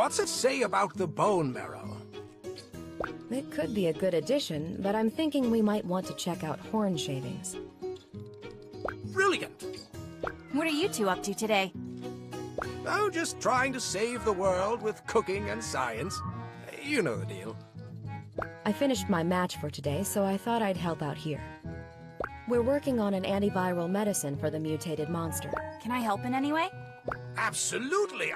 What's it say about the bone marrow? It could be a good addition, but I'm thinking we might want to check out horn shavings. Brilliant! What are you two up to today? Oh, just trying to save the world with cooking and science. You know the deal. I finished my match for today, so I thought I'd help out here. We're working on an antiviral medicine for the mutated monster. Can I help in any way? Absolutely,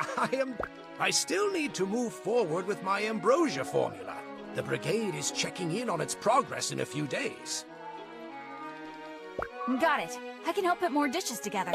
I still need to move forward with my ambrosia formula. The Brigade is checking in on its progress in a few days. Got it. I can help put more dishes together.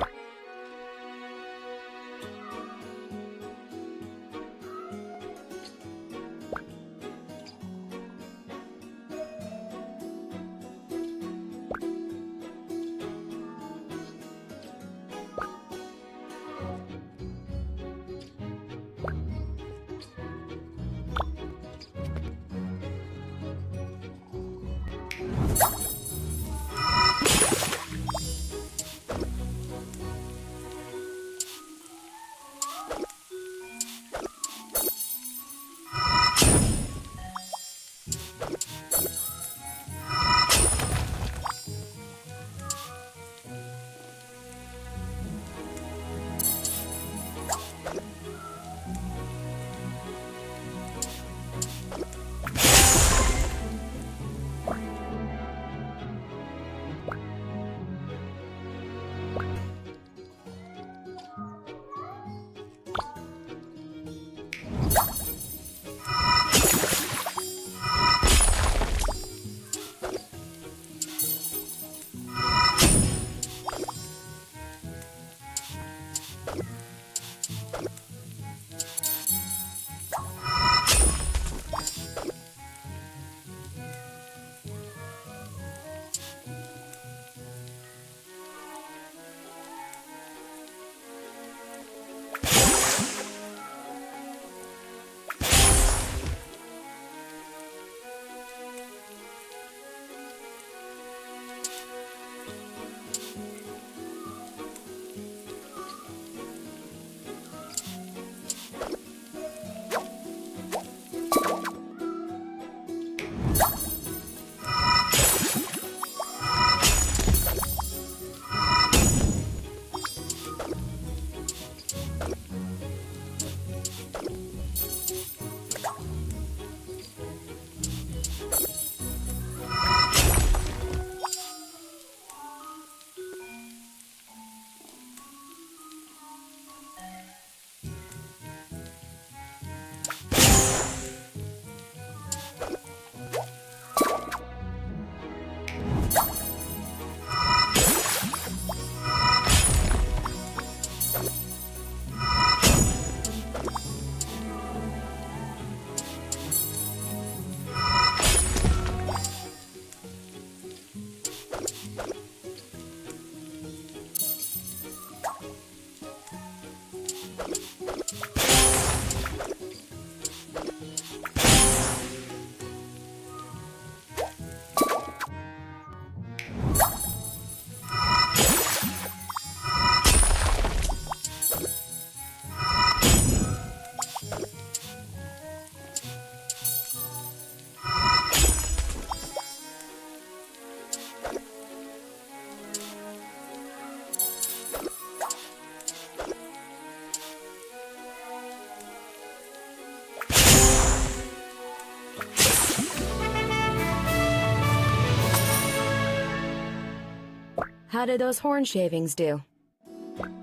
How did those horn shavings do?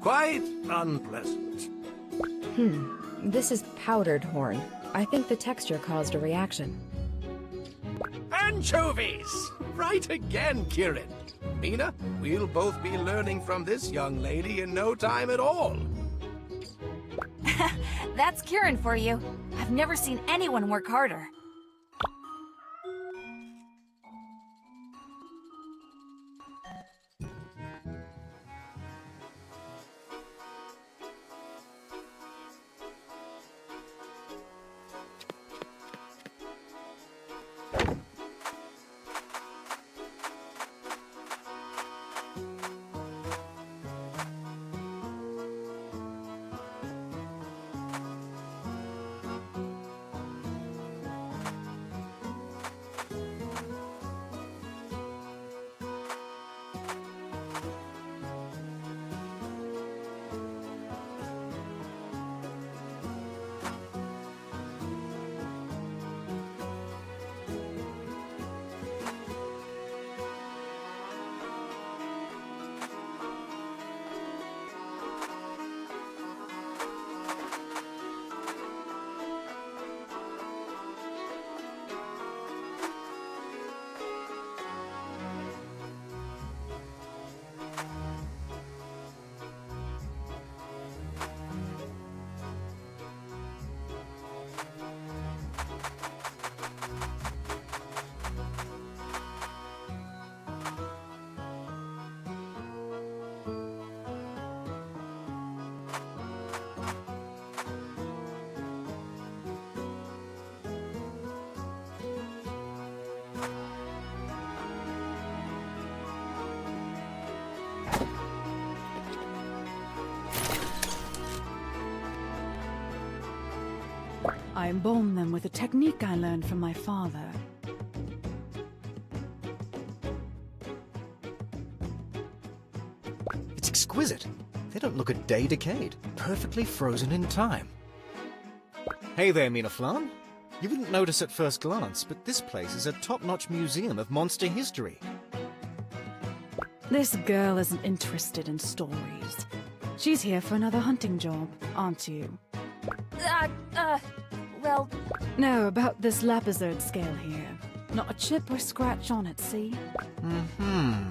Quite unpleasant. This is powdered horn. I think the texture caused a reaction. Anchovies! Right again, Kirin. Mina, we'll both be learning from this young lady in no time at all. That's Kieran for you. I've never seen anyone work harder. I embalm them with a technique I learned from my father. It's exquisite. They don't look a day decayed. Perfectly frozen in time. Hey there, Mina Flan. You wouldn't notice at first glance, but this place is a top-notch museum of monster history. This girl isn't interested in stories. She's here for another hunting job, aren't you? Well... No, about this lapizard scale here. Not a chip or scratch on it, see? Mm-hmm.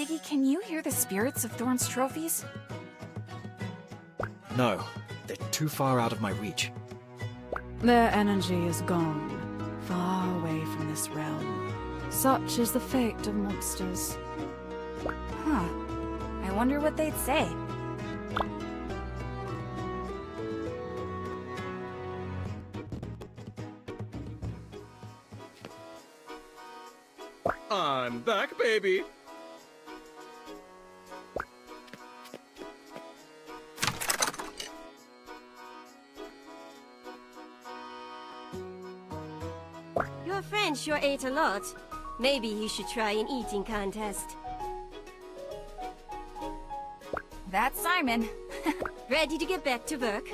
Ziggy, can you hear the spirits of Thorn's trophies? No, they're too far out of my reach. Their energy is gone, far away from this realm. Such is the fate of monsters. Huh. I wonder what they'd say. I'm back, baby. Your friend sure ate a lot. Maybe you should try an eating contest. That's Simon. Ready to get back to work?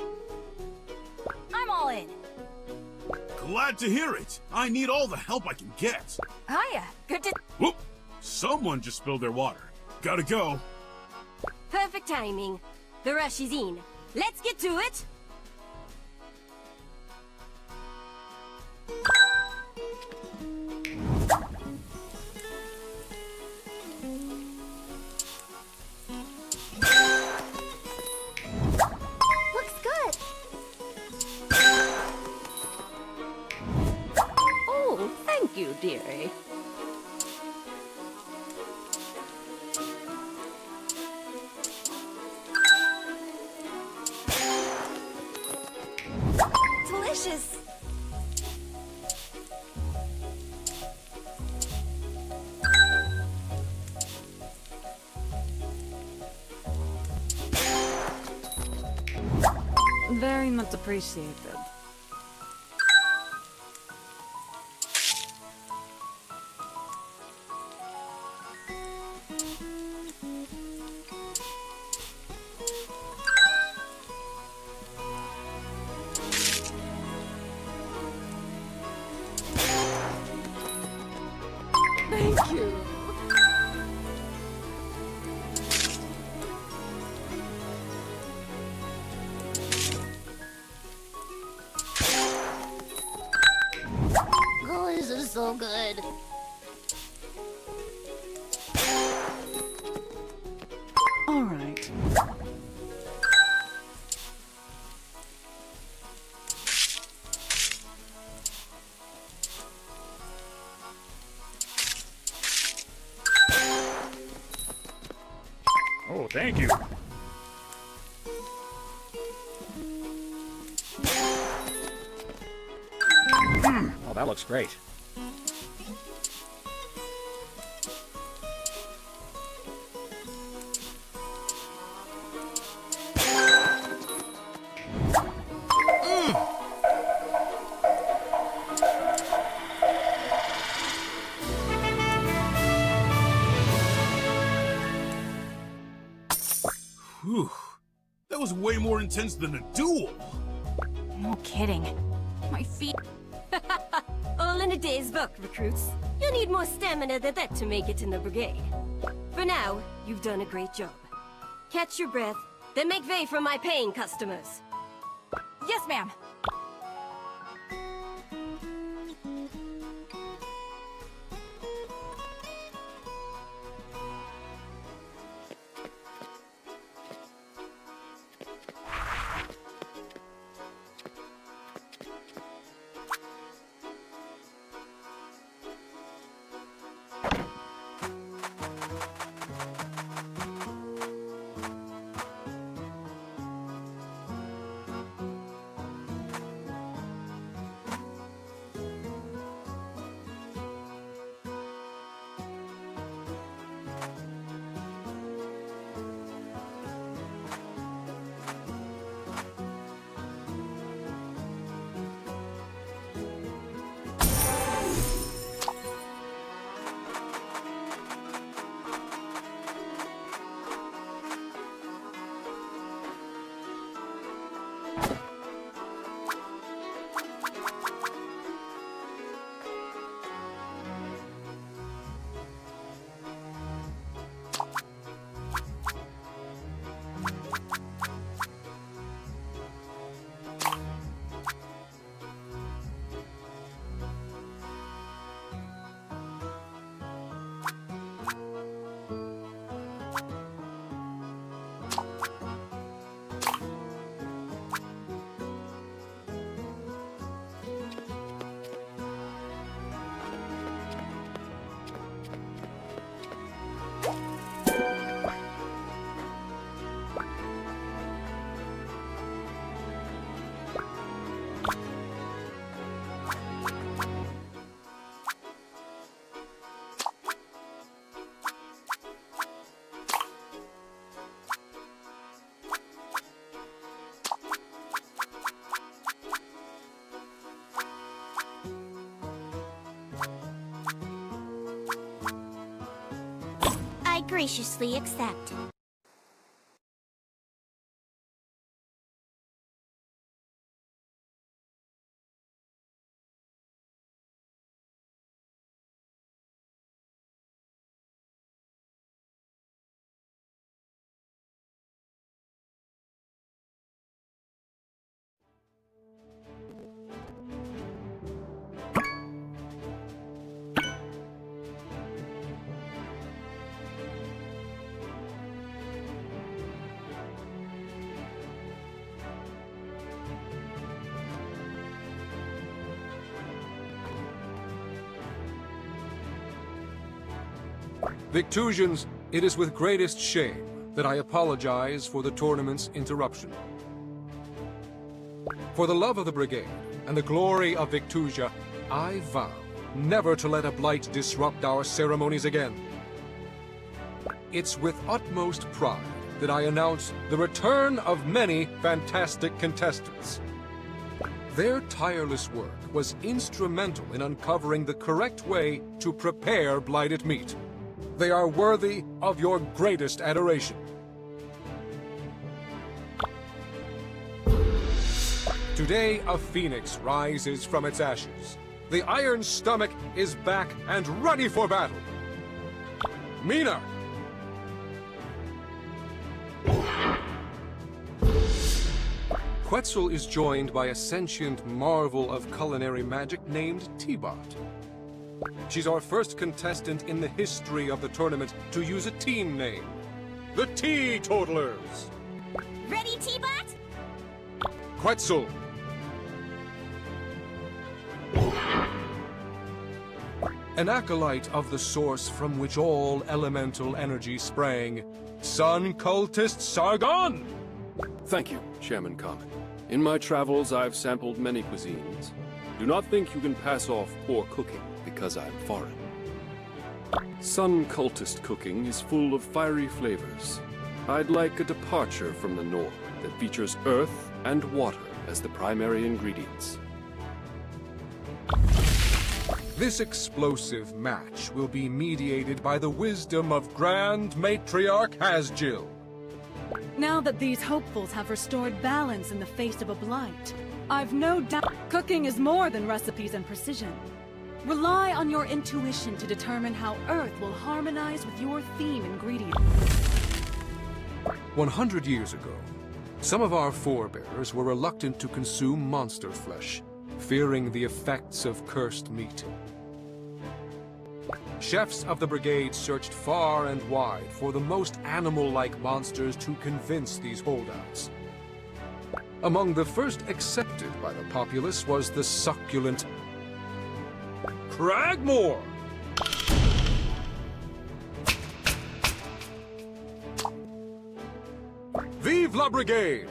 I'm all in. Glad to hear it. I need all the help I can get. Hiya. Good to... Whoop! Someone just spilled their water. Gotta go. Perfect timing. The rush is in. Let's get to it! Looks good. Oh, thank you, dearie. Delicious. Very much appreciated. Oh, thank you. Oh, that looks great. Whew. That was way more intense than a duel. No kidding. My feet... All in a day's book, recruits. You need more stamina than that to make it in the brigade. For now, you've done a great job. Catch your breath, then make way for my paying customers. Yes, ma'am. I graciously accept. Victusians, it is with greatest shame that I apologize for the tournament's interruption. For the love of the Brigade and the glory of Victusia, I vow never to let a blight disrupt our ceremonies again. It's with utmost pride that I announce the return of many fantastic contestants. Their tireless work was instrumental in uncovering the correct way to prepare blighted meat. They are worthy of your greatest adoration. Today, a phoenix rises from its ashes. The Iron Stomach is back and ready for battle. Mina! Quetzal is joined by a sentient marvel of culinary magic named T-Bot. She's our first contestant in the history of the tournament to use a team name. The Teetotalers! Ready, T-Bot? Quetzal! an acolyte of the source from which all elemental energy sprang, Sun Cultist Sargon! Thank you, Chairman Common. In my travels, I've sampled many cuisines. Do not think you can pass off poor cooking because I'm foreign. Sun Cultist cooking is full of fiery flavors. I'd like a departure from the norm that features earth and water as the primary ingredients. This explosive match will be mediated by the wisdom of Grand Matriarch Hasjil. Now that these hopefuls have restored balance in the face of a blight, I've no doubt cooking is more than recipes and precision. Rely on your intuition to determine how Earth will harmonize with your theme ingredients. 100 years ago, some of our forebears were reluctant to consume monster flesh, fearing the effects of cursed meat. Chefs of the Brigade searched far and wide for the most animal-like monsters to convince these holdouts. Among the first accepted by the populace was the succulent Cragmore! Vive la Brigade!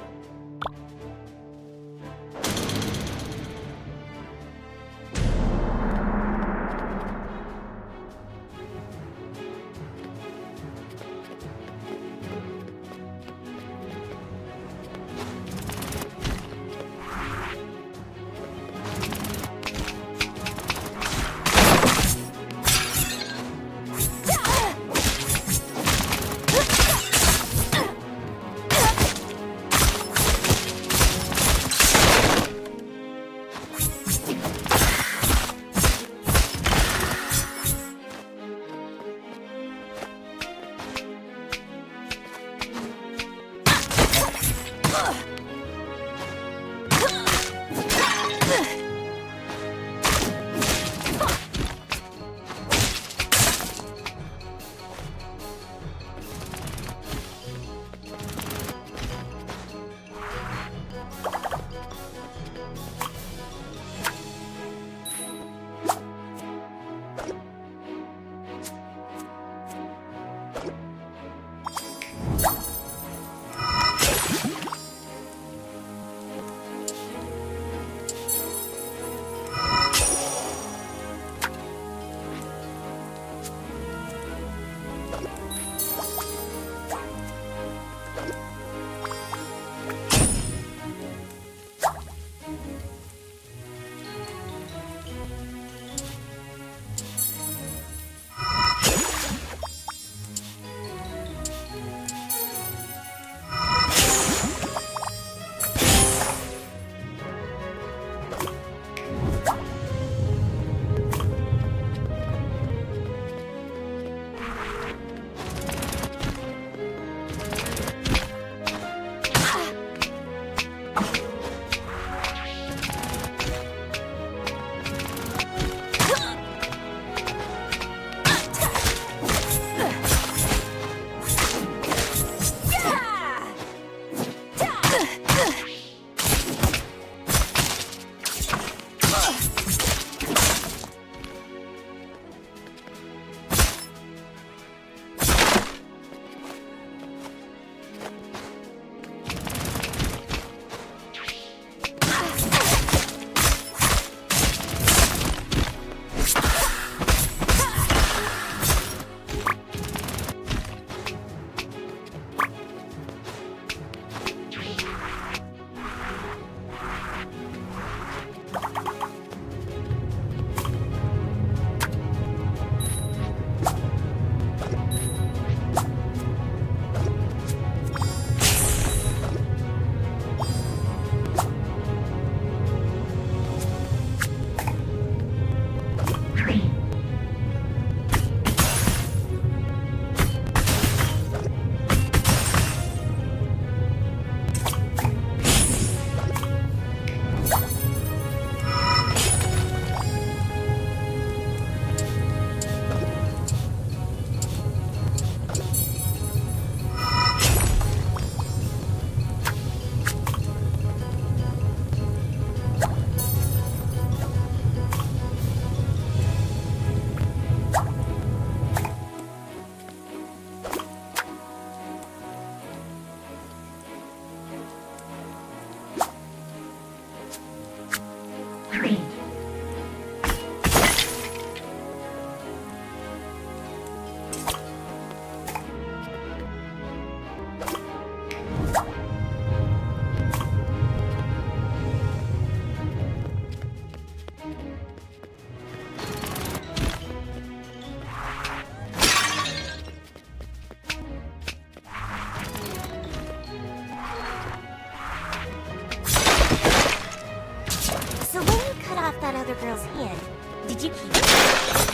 girl's hand. Did you keep it?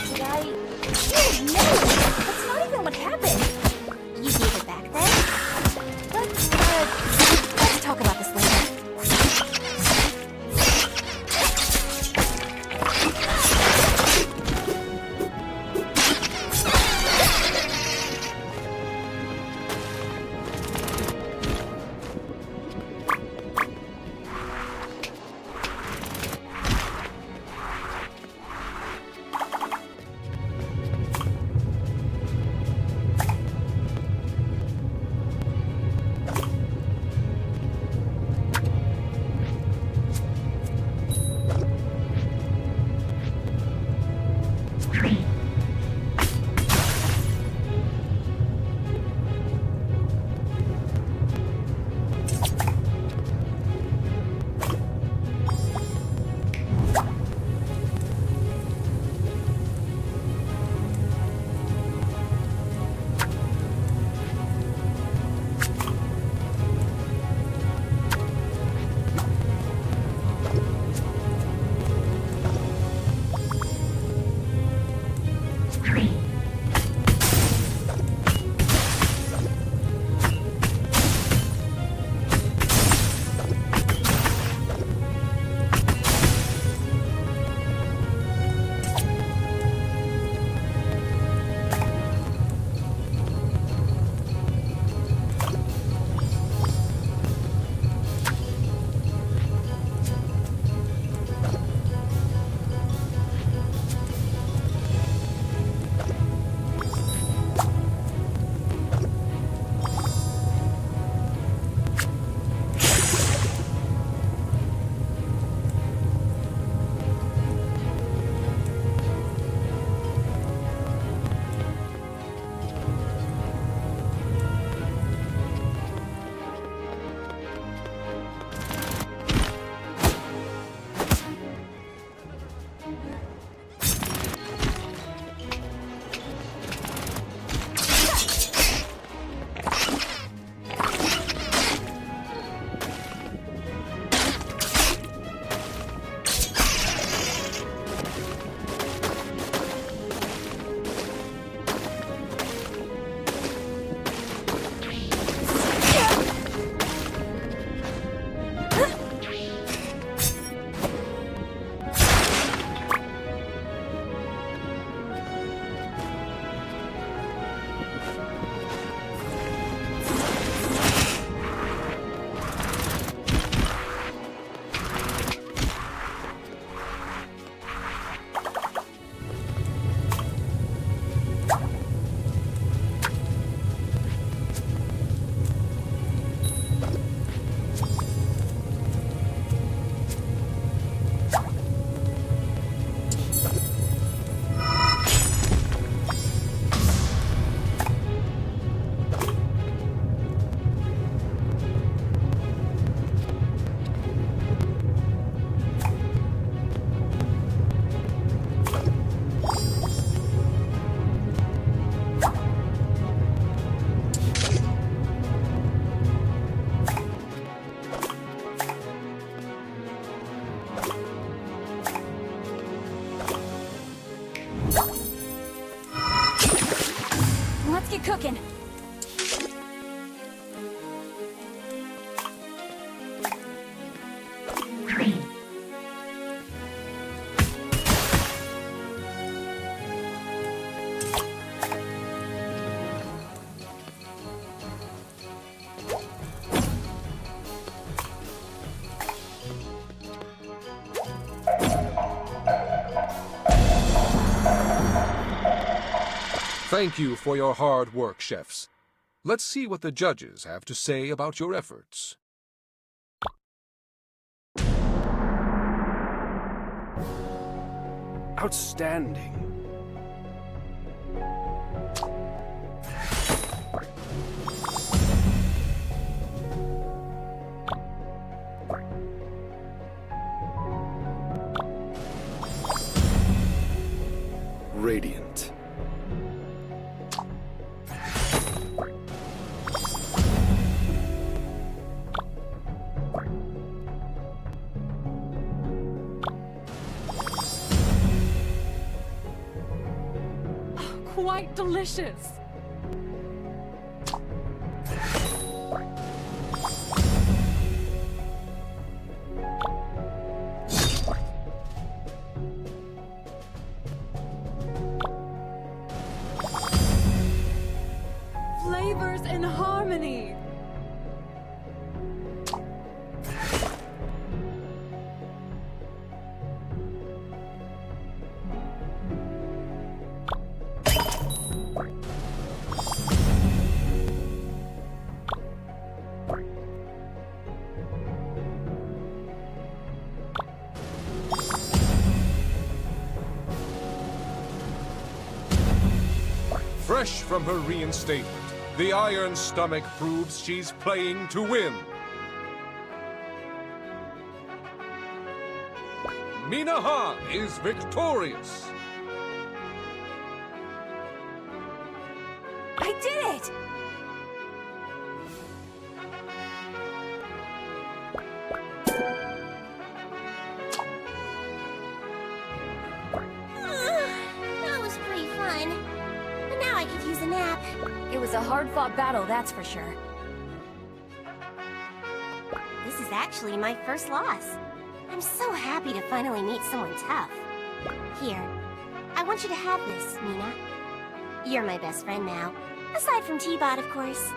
Did I? Oh, no! That's not even what happened. You gave it back then? Let's talk about this later. get cooking. Thank you for your hard work, chefs. Let's see what the judges have to say about your efforts. Outstanding. Radiant. quite delicious. Flavors in harmony. Fresh from her reinstatement, the Iron Stomach proves she's playing to win. Mina Han is victorious. I did it! That was pretty fun. But now I could use a nap. It was a hard-fought battle, that's for sure. This is actually my first loss. I'm so happy to finally meet someone tough. Here, I want you to have this, Mina. You're my best friend now. Aside from T-Bot, of course.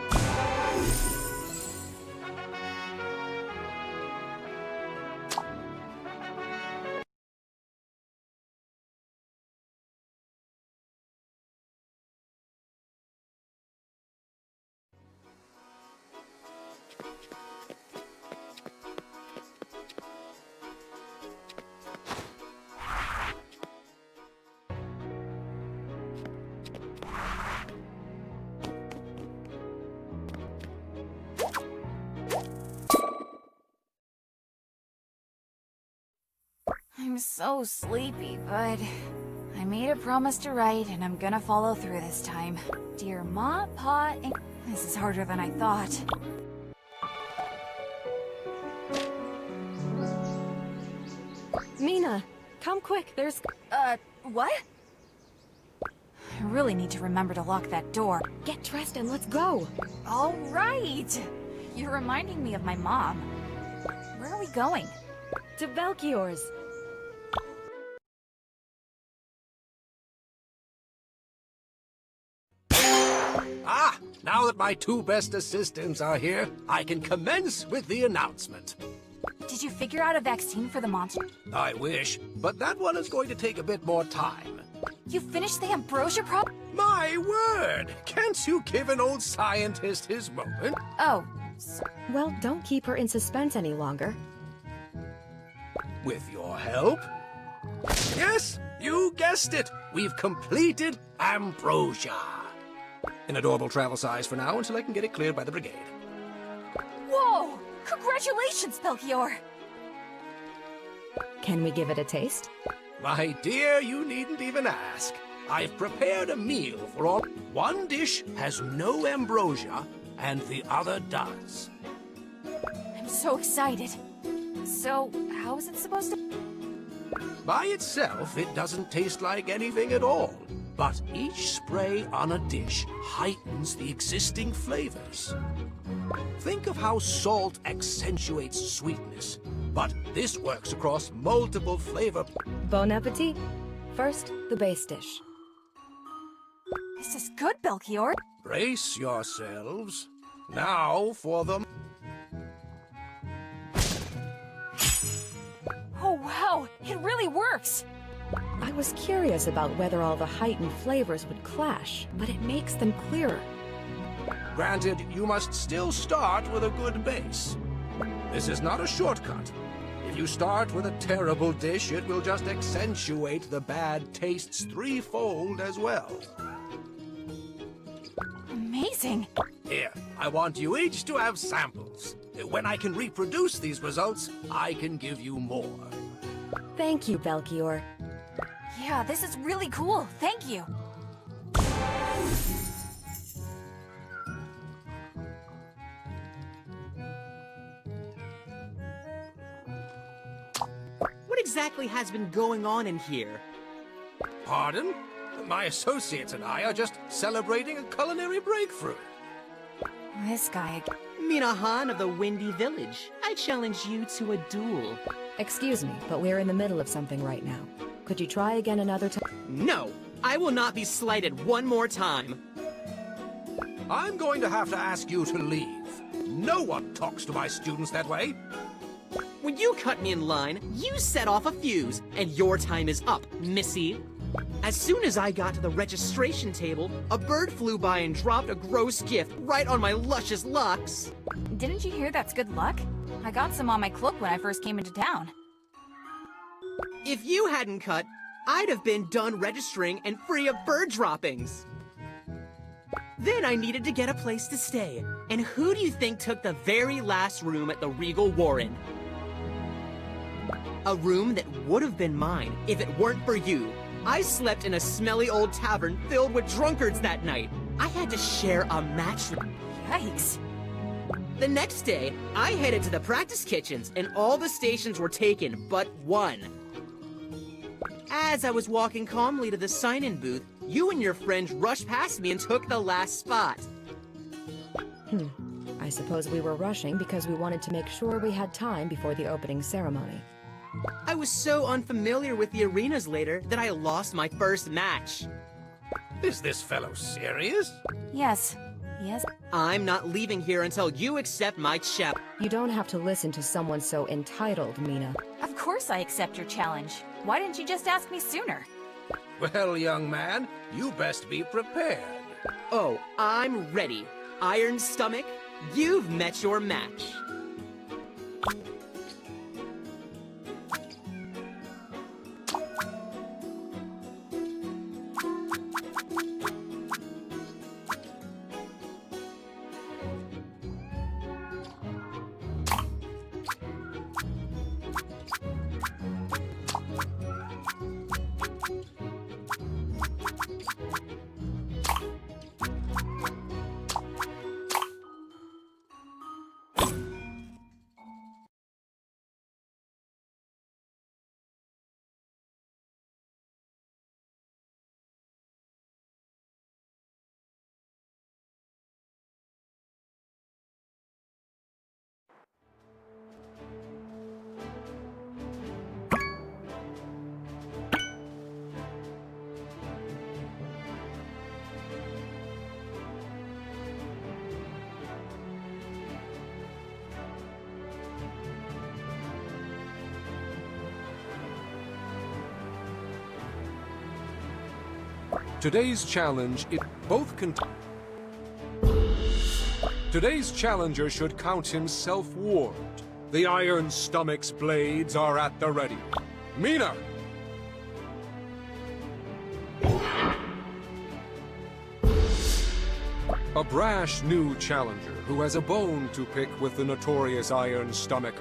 I'm so sleepy, but I made a promise to write, and I'm gonna follow through this time. Dear Ma, Pa, and... This is harder than I thought. Mina, come quick, there's... What? I really need to remember to lock that door. Get dressed and let's go. All right! You're reminding me of my mom. Where are we going? To Belchior's. Ah, now that my two best assistants are here, I can commence with the announcement. Did you figure out a vaccine for the monster? I wish, but that one is going to take a bit more time. You finished the ambrosia problem? My word! Can't you give an old scientist his moment? Oh. Well, don't keep her in suspense any longer. With your help? Yes, you guessed it! We've completed ambrosia. An adorable travel size for now until I can get it cleared by the brigade. Whoa! Congratulations, Belchior! Can we give it a taste? My dear, you needn't even ask. I've prepared a meal for all. One dish has no ambrosia, and the other does. I'm so excited. So, how is it supposed to... By itself, it doesn't taste like anything at all. But each spray on a dish heightens the existing flavors. Think of how salt accentuates sweetness, but this works across multiple flavor... Bon appetit. First, the base dish. This is good, Belchior. Brace yourselves. Now for the... Oh, wow! It really works! I was curious about whether all the heightened flavors would clash, but it makes them clearer. Granted, you must still start with a good base. This is not a shortcut. If you start with a terrible dish, it will just accentuate the bad tastes threefold as well. Amazing! Here, I want you each to have samples. When I can reproduce these results, I can give you more. Thank you, Belchior. Yeah, this is really cool. Thank you. What exactly has been going on in here? Pardon? My associates and I are just celebrating a culinary breakthrough. This guy again. Minahan of the Windy Village. I challenge you to a duel. Excuse me, but we're in the middle of something right now. Could you try again another time? No! I will not be slighted one more time. I'm going to have to ask you to leave. No one talks to my students that way. When you cut me in line, you set off a fuse, and your time is up, Missy. As soon as I got to the registration table, a bird flew by and dropped a gross gift right on my luscious locks. Didn't you hear that's good luck? I got some on my cloak when I first came into town. If you hadn't cut, I'd have been done registering and free of bird droppings. Then I needed to get a place to stay. And who do you think took the very last room at the Regal Warren? A room that would have been mine if it weren't for you. I slept in a smelly old tavern filled with drunkards that night. I had to share a mattress. Yikes. The next day, I headed to the practice kitchens, and all the stations were taken but one. As I was walking calmly to the sign-in booth, you and your friends rushed past me and took the last spot. I suppose we were rushing because we wanted to make sure we had time before the opening ceremony. I was so unfamiliar with the arenas later that I lost my first match. Is this fellow serious? Yes. Yes. I'm not leaving here until you accept my challenge. You don't have to listen to someone so entitled, Mina. Of course I accept your challenge. Why didn't you just ask me sooner? Well, young man, you best be prepared. Oh, I'm ready. Iron Stomach, you've met your match. Today's challenge is Today's challenger should count himself warned. The Iron Stomach's blades are at the ready. Mina! A brash new challenger who has a bone to pick with the notorious Iron Stomach.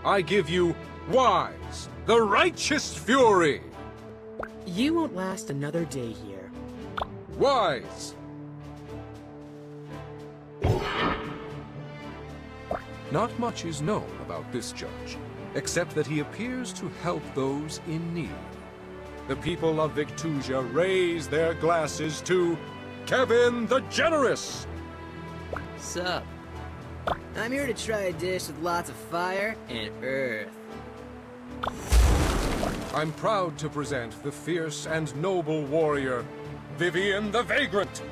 I give you Wise, the Righteous Fury! You won't last another day here. Wise! Not much is known about this judge, except that he appears to help those in need. The people of Victusia raise their glasses to Kevin the Generous! Sup? I'm here to try a dish with lots of fire and earth. I'm proud to present the fierce and noble warrior, Vivian the Vagrant!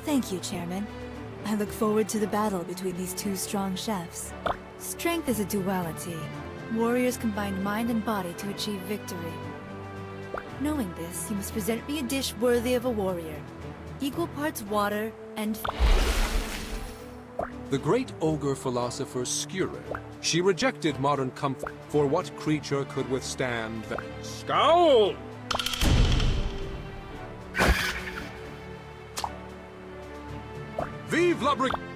Thank you, Chairman. I look forward to the battle between these two strong chefs. Strength is a duality. Warriors combine mind and body to achieve victory. Knowing this, you must present me a dish worthy of a warrior. Equal parts water and... The great ogre philosopher Skirrid. She rejected modern comfort, for what creature could withstand the... Scowl! Vive la Brigade!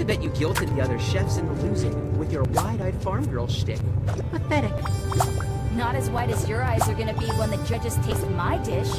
I bet you guilted the other chefs into losing with your wide-eyed farm girl shtick. Pathetic. Not as wide as your eyes are gonna be when the judges taste my dish.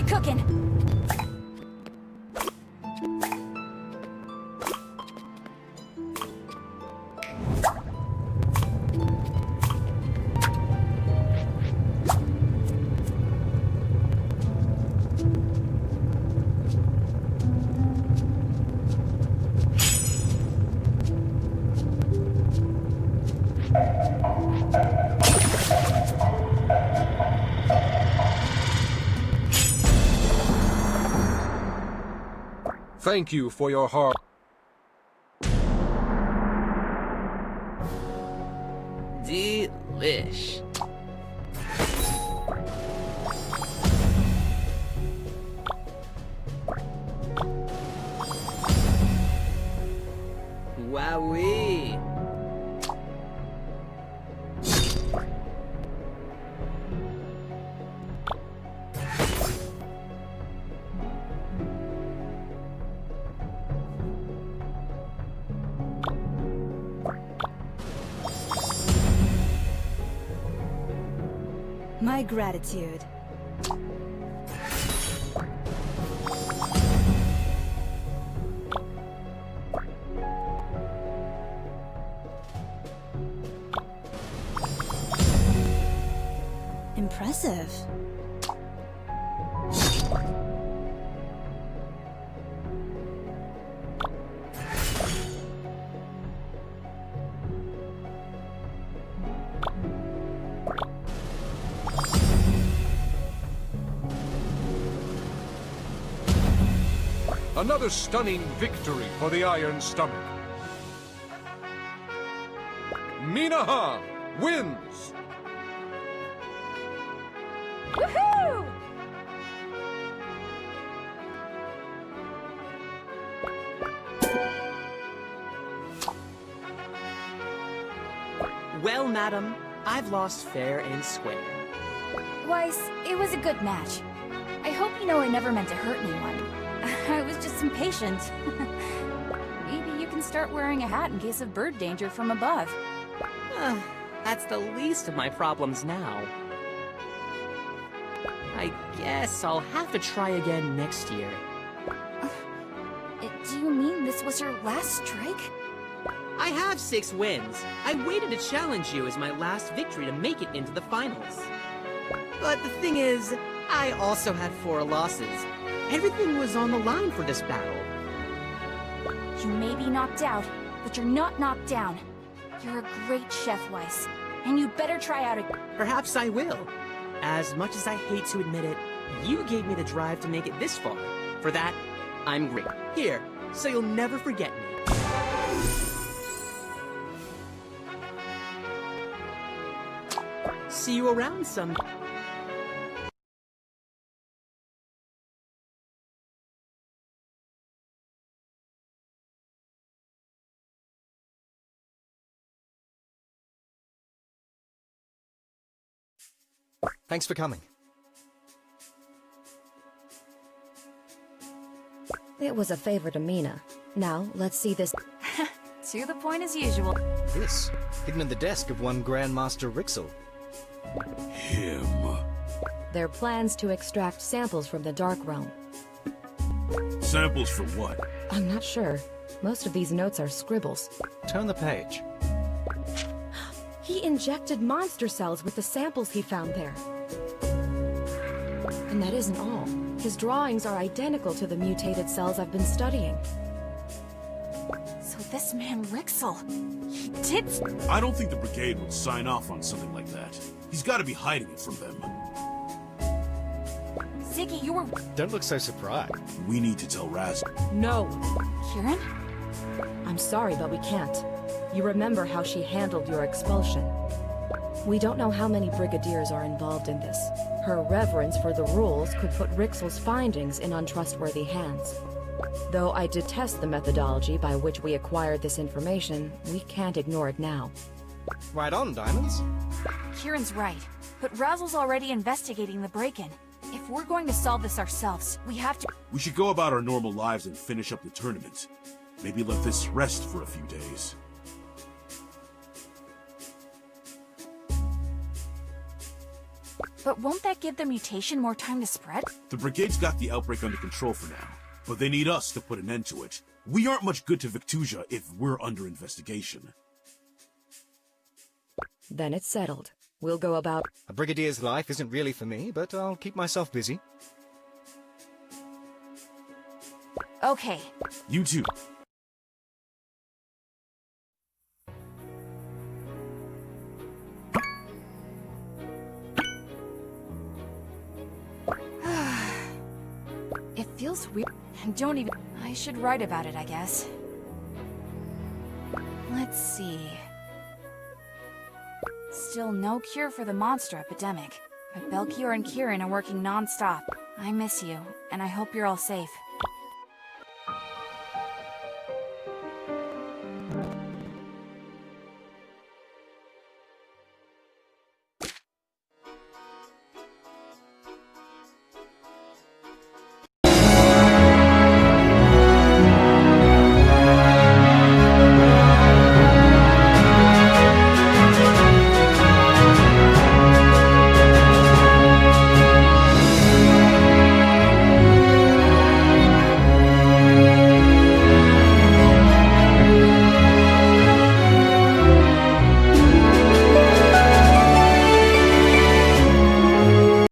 cooking. Thank you for your hard... Delish. Wowee. My gratitude. impressive. Another stunning victory for the Iron Stomach. Minaha wins! Woohoo! Well, madam, I've lost fair and square. Weiss, it was a good match. I hope you know I never meant to hurt anyone. I was just impatient. Maybe you can start wearing a hat in case of bird danger from above. That's the least of my problems now. I guess I'll have to try again next year. Do you mean this was your last strike? I have 6 wins. I waited to challenge you as my last victory to make it into the finals. But the thing is, I also had 4 losses. Everything was on the line for this battle. You may be knocked out, but you're not knocked down. You're a great chef, Weiss, and you better try out again. Perhaps I will. As much as I hate to admit it, you gave me the drive to make it this far. For that, I'm great. Here, so you'll never forget me. See you around some... Thanks for coming. It was a favor to Mina. Now, let's see this. To the point as usual. This, hidden in the desk of one Grandmaster Rixel. Him. Their plans to extract samples from the Dark Realm. Samples for what? I'm not sure. Most of these notes are scribbles. Turn the page. He injected monster cells with the samples he found there. And that isn't all. His drawings are identical to the mutated cells I've been studying. So this man Rixel, he did... I don't think the Brigade would sign off on something like that. He's got to be hiding it from them. Ziggy, you were... Don't look so surprised. We need to tell Raz. No. Kieran? I'm sorry, but we can't. You remember how she handled your expulsion. We don't know how many brigadiers are involved in this. Her reverence for the rules could put Rixel's findings in untrustworthy hands. Though I detest the methodology by which we acquired this information, we can't ignore it now. Right on, Diamonds. Kieran's right, but Razzle's already investigating the break-in. If we're going to solve this ourselves, we have to... We should go about our normal lives and finish up the tournament. Maybe let this rest for a few days. But won't that give the mutation more time to spread? The Brigade's got the outbreak under control for now, but they need us to put an end to it. We aren't much good to Victusia if we're under investigation. Then it's settled. We'll go about... A brigadier's life isn't really for me, but I'll keep myself busy. Okay. You too. It feels weird. Don't even... I should write about it, I guess. Let's see... Still no cure for the monster epidemic. But Belchior and Kieran are working non-stop. I miss you, and I hope you're all safe.